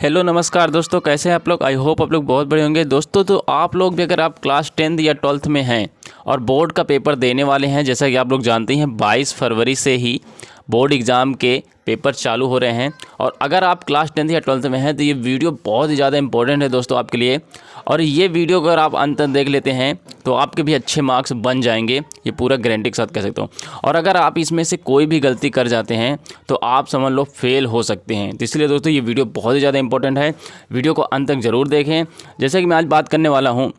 Hello नमस्कार दोस्तों, कैसे हैं आप लोग। आई होप आप लोग बहुत बड़े होंगे दोस्तों। तो आप लोग भी अगर आप क्लास 10th या 12th में हैं और बोर्ड का पेपर देने वाले हैं, जैसा कि आप लोग जानते हैं 22 फरवरी से ही बोर्ड एग्ज़ाम के पेपर चालू हो रहे हैं। और अगर आप क्लास 10th या 12th में हैं तो ये वीडियो बहुत ही ज़्यादा इंपॉर्टेंट है दोस्तों आपके लिए। और ये वीडियो अगर आप अंत तक देख लेते हैं तो आपके भी अच्छे मार्क्स बन जाएंगे, ये पूरा गारंटी के साथ कह सकता हूँ। और अगर आप इसमें से कोई भी गलती कर जाते हैं तो आप समझ लो फेल हो सकते हैं। तो इसलिए दोस्तों ये वीडियो बहुत ही ज़्यादा इंपॉर्टेंट है, वीडियो को अंत तक ज़रूर देखें। जैसे कि मैं आज बात करने वाला हूँ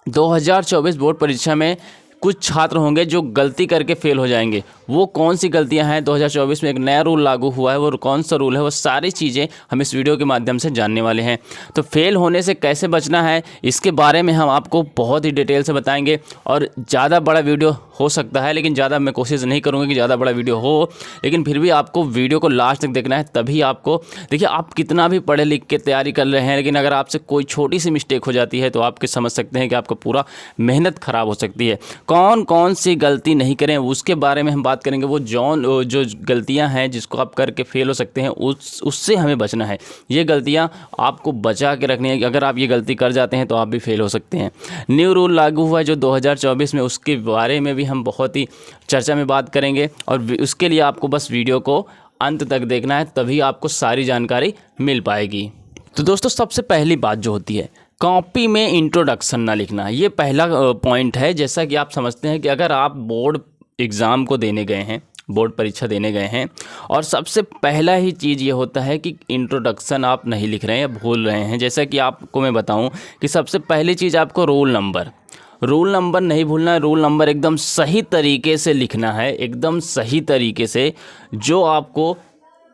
2024 बोर्ड परीक्षा में कुछ छात्र होंगे जो गलती करके फेल हो जाएंगे। वो कौन सी गलतियां हैं, 2024 में एक नया रूल लागू हुआ है, वो कौन सा रूल है, वो सारी चीज़ें हम इस वीडियो के माध्यम से जानने वाले हैं। तो फेल होने से कैसे बचना है इसके बारे में हम आपको बहुत ही डिटेल से बताएंगे। और ज़्यादा बड़ा वीडियो हो सकता है, लेकिन ज़्यादा मैं कोशिश नहीं करूँगा कि ज़्यादा बड़ा वीडियो हो, लेकिन फिर भी आपको वीडियो को लास्ट तक देखना है। तभी आपको देखिए, आप कितना भी पढ़े लिख के तैयारी कर रहे हैं, लेकिन अगर आपसे कोई छोटी सी मिस्टेक हो जाती है तो आप समझ सकते हैं कि आपका पूरा मेहनत ख़राब हो सकती है। कौन कौन सी गलती नहीं करें उसके बारे में हम बात करेंगे। वो जो गलतियां हैं जिसको आप करके फेल हो सकते हैं उससे हमें बचना है। ये गलतियां आपको बचा के रखनी है। अगर आप ये गलती कर जाते हैं तो आप भी फेल हो सकते हैं। न्यू रूल लागू हुआ है जो 2024 में, उसके बारे में भी हम बहुत ही चर्चा में बात करेंगे। और उसके लिए आपको बस वीडियो को अंत तक देखना है, तभी आपको सारी जानकारी मिल पाएगी। तो दोस्तों सबसे पहली बात जो होती है, कॉपी में इंट्रोडक्शन ना लिखना, ये पहला पॉइंट है। जैसा कि आप समझते हैं कि अगर आप बोर्ड एग्ज़ाम को देने गए हैं, बोर्ड परीक्षा देने गए हैं, और सबसे पहला ही चीज़ ये होता है कि इंट्रोडक्शन आप नहीं लिख रहे हैं या भूल रहे हैं। जैसा कि आपको मैं बताऊं कि सबसे पहली चीज़ आपको रोल नंबर नहीं भूलना है। रोल नंबर एकदम सही तरीके से लिखना है, एकदम सही तरीके से, जो आपको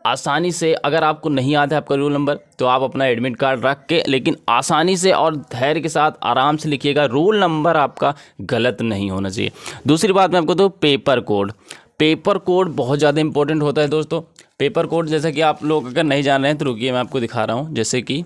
आसानी से, अगर आपको नहीं आता है आपका रोल नंबर तो आप अपना एडमिट कार्ड रख के, लेकिन आसानी से और धैर्य के साथ आराम से लिखिएगा। रोल नंबर आपका गलत नहीं होना चाहिए। दूसरी बात मैं आपको तो पेपर कोड बहुत ज़्यादा इंपॉर्टेंट होता है दोस्तों। पेपर कोड जैसा कि आप लोग अगर नहीं जान रहे हैं तो रुकिए मैं आपको दिखा रहा हूँ। जैसे कि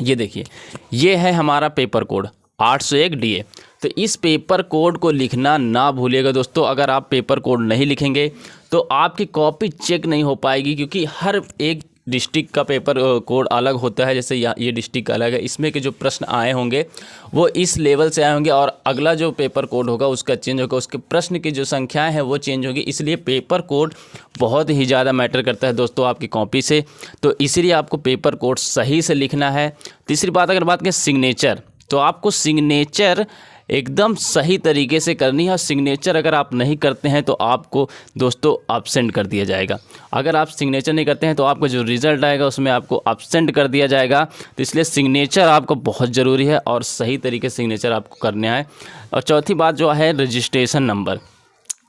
ये देखिए, ये है हमारा पेपर कोड 801 DA। तो इस पेपर कोड को लिखना ना भूलिएगा दोस्तों। अगर आप पेपर कोड नहीं लिखेंगे तो आपकी कॉपी चेक नहीं हो पाएगी, क्योंकि हर एक डिस्ट्रिक्ट का पेपर कोड अलग होता है। जैसे ये डिस्ट्रिक्ट अलग है, इसमें के जो प्रश्न आए होंगे वो इस लेवल से आए होंगे, और अगला जो पेपर कोड होगा उसका चेंज होगा, उसके प्रश्न की जो संख्याएं हैं वो चेंज होगी। इसलिए पेपर कोड बहुत ही ज़्यादा मैटर करता है दोस्तों आपकी कॉपी से। तो इसीलिए आपको पेपर कोड सही से लिखना है। तीसरी बात, अगर बात करें सिग्नेचर, तो आपको सिग्नेचर एकदम सही तरीके से करनी है। और सिग्नेचर अगर आप नहीं करते हैं तो आपको दोस्तों एब्सेंट कर दिया जाएगा। अगर आप सिग्नेचर नहीं करते हैं तो आपका जो रिज़ल्ट आएगा उसमें आपको एब्सेंट कर दिया जाएगा। तो इसलिए सिग्नेचर आपको बहुत ज़रूरी है और सही तरीके से सिग्नेचर आपको करना है। और चौथी बात जो है रजिस्ट्रेशन नंबर।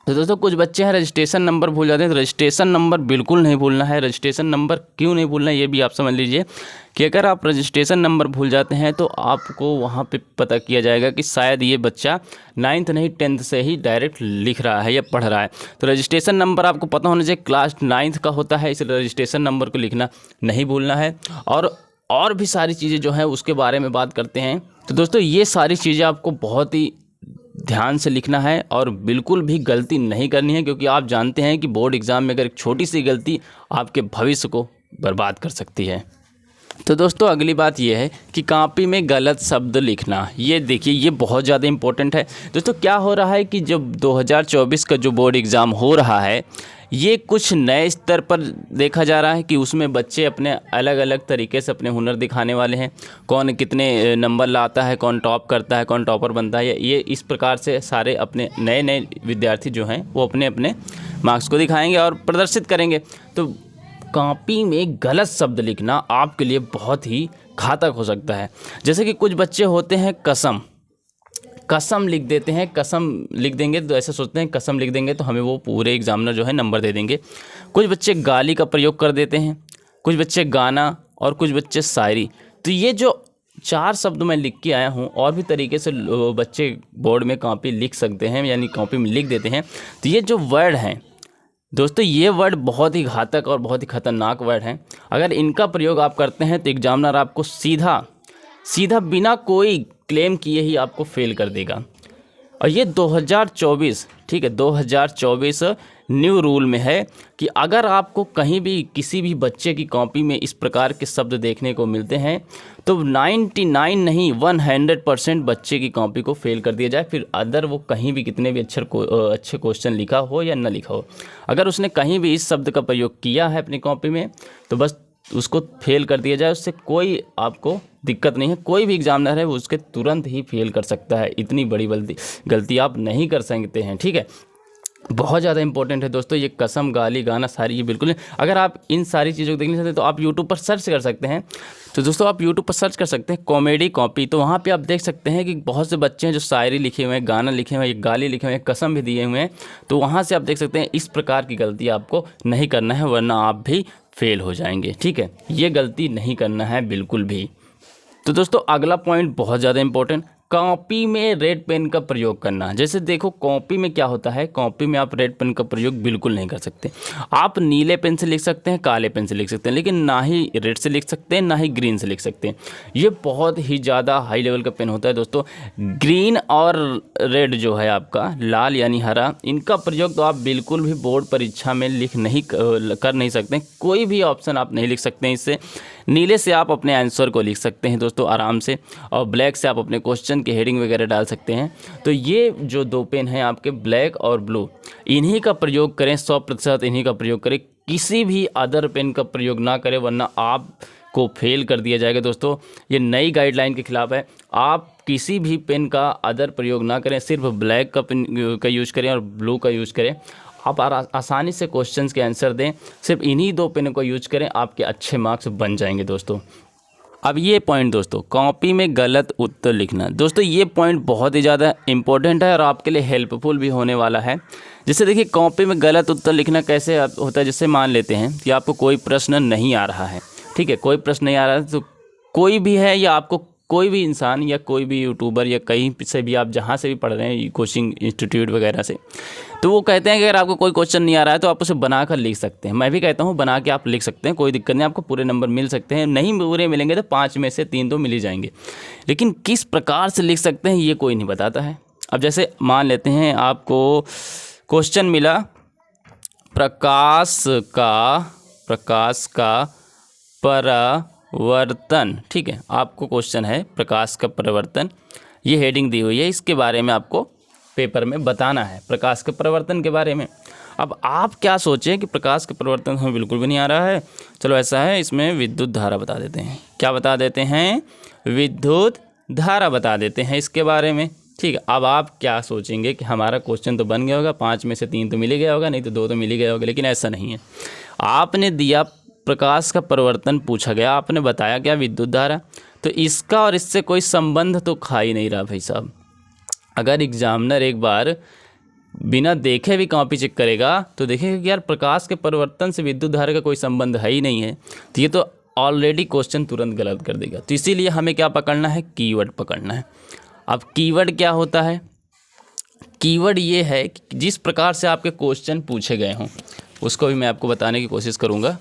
तो दोस्तों कुछ बच्चे हैं रजिस्ट्रेशन नंबर भूल जाते हैं, तो रजिस्ट्रेशन नंबर बिल्कुल नहीं भूलना है। रजिस्ट्रेशन नंबर क्यों नहीं भूलना है ये भी आप समझ लीजिए कि अगर आप रजिस्ट्रेशन नंबर भूल जाते हैं तो आपको वहाँ पे पता किया जाएगा कि शायद ये बच्चा 9th नहीं 10th से ही डायरेक्ट लिख रहा है या पढ़ रहा है। तो रजिस्ट्रेशन नंबर आपको पता होना चाहिए, क्लास 9th का होता है, इसलिए रजिस्ट्रेशन नंबर को लिखना नहीं भूलना है। और भी सारी चीज़ें जो हैं उसके बारे में बात करते हैं। तो दोस्तों ये सारी चीज़ें आपको बहुत ही ध्यान से लिखना है और बिल्कुल भी गलती नहीं करनी है, क्योंकि आप जानते हैं कि बोर्ड एग्ज़ाम में अगर एक छोटी सी गलती आपके भविष्य को बर्बाद कर सकती है। तो दोस्तों अगली बात यह है कि कॉपी में गलत शब्द लिखना, ये देखिए ये बहुत ज़्यादा इम्पोर्टेंट है। दोस्तों क्या हो रहा है कि जब 2024 का जो बोर्ड एग्ज़ाम हो रहा है, ये कुछ नए स्तर पर देखा जा रहा है कि उसमें बच्चे अपने अलग अलग तरीके से अपने हुनर दिखाने वाले हैं। कौन कितने नंबर लाता है, कौन टॉप करता है, कौन टॉपर बनता है, ये इस प्रकार से सारे अपने नए विद्यार्थी जो हैं वो अपने अपने मार्क्स को दिखाएंगे और प्रदर्शित करेंगे। तो कॉपी में गलत शब्द लिखना आपके लिए बहुत ही घातक हो सकता है। जैसे कि कुछ बच्चे होते हैं कसम लिख देते हैं, कसम लिख देंगे तो ऐसे सोचते हैं कसम लिख देंगे तो हमें वो पूरे एग्जामिनर जो है नंबर दे देंगे। कुछ बच्चे गाली का प्रयोग कर देते हैं, कुछ बच्चे गाना और कुछ बच्चे शायरी। तो ये जो 4 शब्द मैं लिख के आया हूँ, और भी तरीके से बच्चे बोर्ड में कॉपी लिख सकते हैं, यानी कॉपी में लिख देते हैं। तो ये जो वर्ड हैं दोस्तों, ये वर्ड बहुत ही घातक और बहुत ही ख़तरनाक वर्ड हैं। अगर इनका प्रयोग आप करते हैं तो एग्जामिनर आपको सीधा बिना कोई क्लेम किए ही आपको फेल कर देगा। और ये 2024, ठीक है, 2024 न्यू रूल में है कि अगर आपको कहीं भी किसी भी बच्चे की कॉपी में इस प्रकार के शब्द देखने को मिलते हैं तो 99 नहीं 100% बच्चे की कॉपी को फेल कर दिया जाए। फिर अदर वो कहीं भी कितने भी अच्छे क्वेश्चन लिखा हो या ना लिखा हो, अगर उसने कहीं भी इस शब्द का प्रयोग किया है अपनी कॉपी में तो बस उसको फेल कर दिया जाए। उससे कोई आपको दिक्कत नहीं है, कोई भी एग्जामिनर है वो उसके तुरंत ही फेल कर सकता है। इतनी बड़ी गलती आप नहीं कर सकते हैं, ठीक है। बहुत ज़्यादा इंपॉर्टेंट है दोस्तों ये कसम, गाली, गाना सारी, ये बिल्कुल नहीं। अगर आप इन सारी चीज़ों को देखना चाहते हैं तो आप यूट्यूब पर सर्च कर सकते हैं। तो दोस्तों आप यूट्यूब पर सर्च कर सकते हैं कॉमेडी कॉपी, तो वहाँ पे आप देख सकते हैं कि बहुत से बच्चे हैं जो शायरी लिखे हुए हैं, गाना लिखे हुए हैं, गाली लिखे हुए हैं, कसम भी दिए हुए हैं। तो वहाँ से आप देख सकते हैं इस प्रकार की गलती आपको नहीं करना है, वरना आप भी फेल हो जाएंगे, ठीक है। ये गलती नहीं करना है बिल्कुल भी। तो दोस्तों अगला पॉइंट बहुत ज़्यादा इंपॉर्टेंट, कॉपी में रेड पेन का प्रयोग करना। जैसे देखो कॉपी में क्या होता है, कॉपी में आप रेड पेन का प्रयोग बिल्कुल नहीं कर सकते। आप नीले पेन से लिख सकते हैं, काले पेन से लिख सकते हैं, लेकिन ना ही रेड से लिख सकते हैं ना ही ग्रीन से लिख सकते हैं। ये बहुत ही ज़्यादा हाई लेवल का पेन होता है दोस्तों। ग्रीन और रेड जो है आपका, लाल यानी हरा, इनका प्रयोग तो आप बिल्कुल भी बोर्ड परीक्षा में कर नहीं सकते। कोई भी ऑप्शन आप नहीं लिख सकते हैं इससे। नीले से आप अपने आंसर को लिख सकते हैं दोस्तों आराम से, और ब्लैक से आप अपने क्वेश्चन की हेडिंग वगैरह डाल सकते हैं। तो ये जो दो पेन हैं आपके, ब्लैक और ब्लू, इन्हीं का प्रयोग करें, 100% इन्हीं का प्रयोग करें। किसी भी अदर पेन का प्रयोग ना करें, वरना आपको फेल कर दिया जाएगा दोस्तों। ये नई गाइडलाइन के खिलाफ है। आप किसी भी पेन का अदर प्रयोग ना करें, सिर्फ ब्लैक का पेन का यूज़ करें और ब्लू का यूज़ करें। आप आसानी से क्वेश्चंस के आंसर दें, सिर्फ इन्हीं दो पेनों को यूज करें, आपके अच्छे मार्क्स बन जाएंगे दोस्तों। अब ये पॉइंट दोस्तों, कॉपी में गलत उत्तर लिखना। दोस्तों ये पॉइंट बहुत ही ज़्यादा इंपॉर्टेंट है और आपके लिए हेल्पफुल भी होने वाला है। जैसे देखिए कॉपी में गलत उत्तर लिखना कैसे होता है। जैसे मान लेते हैं कि आपको कोई प्रश्न नहीं आ रहा है, ठीक है, कोई प्रश्न नहीं आ रहा है, तो कोई भी है या आपको कोई भी इंसान या कोई भी यूट्यूबर या कहीं से भी, आप जहाँ से भी पढ़ रहे हैं कोचिंग इंस्टीट्यूट वगैरह से, तो वो कहते हैं कि अगर आपको कोई क्वेश्चन नहीं आ रहा है तो आप उसे बनाकर लिख सकते हैं। मैं भी कहता हूँ बना के आप लिख सकते हैं, कोई दिक्कत नहीं, आपको पूरे नंबर मिल सकते हैं। नहीं पूरे मिलेंगे तो 5 में से 3 तो मिल ही जाएंगे, लेकिन किस प्रकार से लिख सकते हैं ये कोई नहीं बताता है। अब जैसे मान लेते हैं आपको क्वेश्चन मिला, प्रकाश का परिवर्तन, ठीक है, आपको क्वेश्चन है प्रकाश का परिवर्तन, ये हेडिंग दी हुई है, इसके बारे में आपको पेपर में बताना है, प्रकाश के परिवर्तन के बारे में। अब आप क्या सोचें कि प्रकाश का परिवर्तन हमें बिल्कुल भी नहीं आ रहा है। चलो ऐसा है, इसमें विद्युत धारा बता देते हैं। क्या बता देते हैं? विद्युत धारा बता देते हैं इसके बारे में, ठीक है। अब आप क्या सोचेंगे कि हमारा क्वेश्चन तो बन गया होगा, 5 में से 3 तो मिल ही गया होगा, नहीं तो 2 तो मिल ही गया होगा, लेकिन ऐसा नहीं है। आपने दिया प्रकाश का परिवर्तन पूछा गया, आपने बताया क्या? विद्युत धारा। तो इसका और इससे कोई संबंध तो खा ही नहीं रहा भाई साहब। अगर एग्जामिनर एक बार बिना देखे भी कॉपी चेक करेगा तो देखेगा कि यार प्रकाश के परिवर्तन से विद्युत धारा का कोई संबंध है ही नहीं है, तो ये तो ऑलरेडी क्वेश्चन तुरंत गलत कर देगा। तो इसीलिए हमें क्या पकड़ना है? कीवर्ड पकड़ना है। अब कीवर्ड क्या होता है? कीवर्ड ये है कि जिस प्रकार से आपके क्वेश्चन पूछे गए हों उसको भी मैं आपको बताने की कोशिश करूँगा।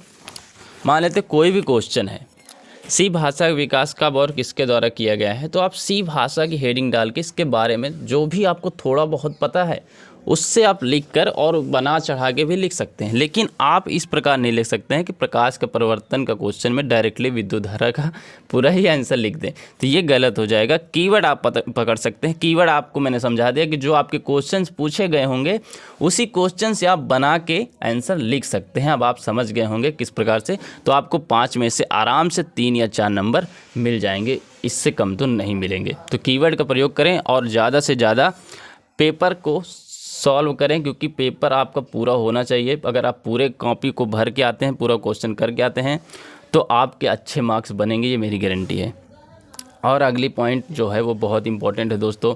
मान लेते कोई भी क्वेश्चन है, सी भाषा का विकास कब और किसके द्वारा किया गया है, तो आप सी भाषा की हेडिंग डाल के इसके बारे में जो भी आपको थोड़ा बहुत पता है उससे आप लिखकर और बना चढ़ा के भी लिख सकते हैं। लेकिन आप इस प्रकार नहीं लिख सकते हैं कि प्रकाश का परिवर्तन का क्वेश्चन में डायरेक्टली विद्युत धारा का पूरा ही आंसर लिख दें, तो ये गलत हो जाएगा। कीवर्ड आप पकड़ सकते हैं। कीवर्ड आपको मैंने समझा दिया कि जो आपके क्वेश्चंस पूछे गए होंगे उसी क्वेश्चन से आप बना के आंसर लिख सकते हैं। अब आप समझ गए होंगे किस प्रकार से, तो आपको 5 में से आराम से 3 या 4 नंबर मिल जाएंगे, इससे कम तो नहीं मिलेंगे। तो कीवर्ड का प्रयोग करें और ज़्यादा से ज़्यादा पेपर को सॉल्व करें, क्योंकि पेपर आपका पूरा होना चाहिए। अगर आप पूरे कॉपी को भर के आते हैं, पूरा क्वेश्चन करके आते हैं, तो आपके अच्छे मार्क्स बनेंगे, ये मेरी गारंटी है। और अगली पॉइंट जो है वो बहुत इंपॉर्टेंट है दोस्तों।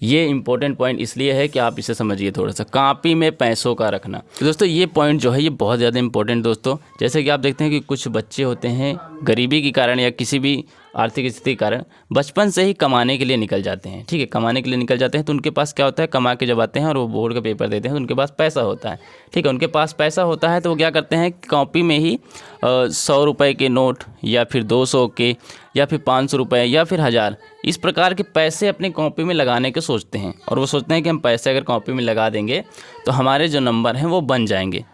ये इंपॉर्टेंट पॉइंट इसलिए है कि आप इसे समझिए थोड़ा सा, कॉपी में पैसों का रखना। तो दोस्तों ये पॉइंट जो है ये बहुत ज़्यादा इंपॉर्टेंट दोस्तों। जैसे कि आप देखते हैं कि कुछ बच्चे होते हैं गरीबी के कारण या किसी भी आर्थिक स्थिति के कारण बचपन से ही कमाने के लिए निकल जाते हैं। ठीक है, कमाने के लिए निकल जाते हैं तो उनके पास क्या होता है, कमा के जब आते हैं और वो बोर्ड का पेपर देते हैं तो उनके पास पैसा होता है। ठीक है, उनके पास पैसा होता है तो वो क्या करते हैं, कॉपी में ही 100 रुपये के नोट या फिर 200 के या फिर 500 रुपये या फिर 1000 इस प्रकार के पैसे अपनी कॉपी में लगाने के सोचते हैं। और वो सोचते हैं कि हम पैसे अगर कॉपी में लगा देंगे तो हमारे जो नंबर हैं वो बन जाएंगे।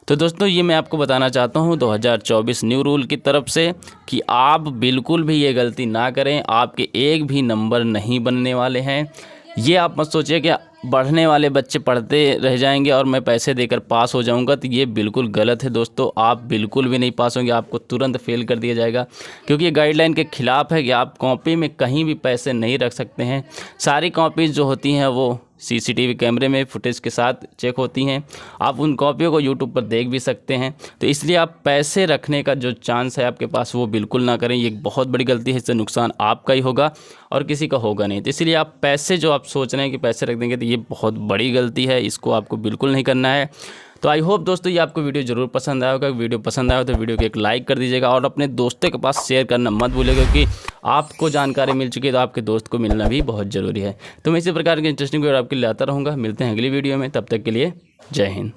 तो दोस्तों ये मैं आपको बताना चाहता हूँ 2024 न्यू रूल की तरफ से कि आप बिल्कुल भी ये गलती ना करें। आपके एक भी नंबर नहीं बनने वाले हैं। ये आप मत सोचिए कि बढ़ने वाले बच्चे पढ़ते रह जाएंगे और मैं पैसे देकर पास हो जाऊंगा, तो ये बिल्कुल गलत है दोस्तों। आप बिल्कुल भी नहीं पास होंगे, आपको तुरंत फेल कर दिया जाएगा, क्योंकि ये गाइडलाइन के खिलाफ है कि आप कॉपी में कहीं भी पैसे नहीं रख सकते हैं। सारी कॉपीज़ जो होती हैं वो सीसीटीवी कैमरे में फुटेज के साथ चेक होती हैं। आप उन कॉपियों को यूट्यूब पर देख भी सकते हैं। तो इसलिए आप पैसे रखने का जो चांस है आपके पास वो बिल्कुल ना करें। ये एक बहुत बड़ी गलती है, इससे नुकसान आपका ही होगा और किसी का होगा नहीं। तो इसलिए आप पैसे जो आप सोच रहे हैं कि पैसे रख देंगे, तो ये बहुत बड़ी गलती है, इसको आपको बिल्कुल नहीं करना है। तो आई होप दोस्तों ये आपको वीडियो ज़रूर पसंद आया होगा। वीडियो पसंद आया हो तो वीडियो को एक लाइक कर दीजिएगा और अपने दोस्तों के पास शेयर करना मत भूलिएगा, क्योंकि आपको जानकारी मिल चुकी है तो आपके दोस्त को मिलना भी बहुत ज़रूरी है। तो मैं इसी प्रकार के इंटरेस्टिंग वीडियो आपके लिए लाता रहूँगा। मिलते हैं अगली वीडियो में, तब तक के लिए जय हिंद।